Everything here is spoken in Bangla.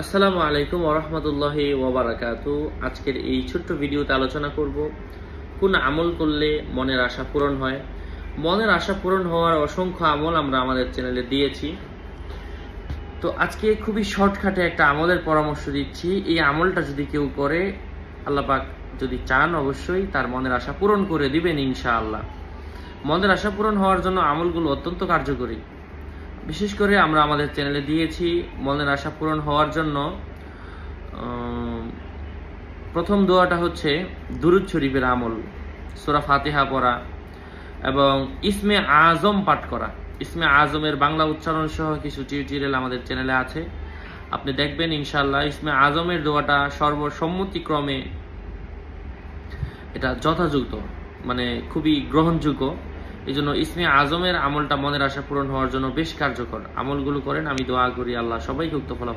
আসসালামু আলাইকুম ওয়া রাহমাতুল্লাহি ওয়া বারাকাতু। আজকের এই ছোট্ট ভিডিওতে আলোচনা করব কোন আমল করলে মনের আশা পূরণ হয়। মনের আশা পূরণ হওয়ার অসংখ্য আমল আমরা আমাদের চ্যানেলে দিয়েছি। তো আজকে খুবই শর্টকাটে একটা আমলের পরামর্শ দিচ্ছি। এই আমলটা যদি কেউ করে, আল্লাহ পাক যদি চান অবশ্যই তার মনের আশা পূরণ করে দিবেন ইনশাআল্লাহ। মনের আশা পূরণ হওয়ার জন্য আমলগুলো অত্যন্ত কার্যকরী। বিশেষ করে আমরা আমাদের চ্যানেলে দিয়েছি মনের আশা পূরণ হওয়ার জন্য প্রথম দোয়াটা হচ্ছে দুরূদ শরীফের আমল, সূরা ফাতিহা পড়া এবং ইসমে আজম পাঠ করা। ইসমে আজমের বাংলা উচ্চারণ সহ কিছু টিউটোরিয়াল আমাদের চ্যানেলে আছে, আপনি দেখবেন ইনশাআল্লাহ। ইসমে আজমের দোয়াটা সর্বসম্মতিক্রমে এটা যথাযথ, মানে খুবই গ্রহণযোগ্য। এই জন্য ইসমে আজমের আমলটা মনের আশা পূরণ হওয়ার জন্য বেশ কার্যকর। আমলগুলো করেন, আমি দোয়া করি আল্লাহ সবাইকে উক্ত ফলাফল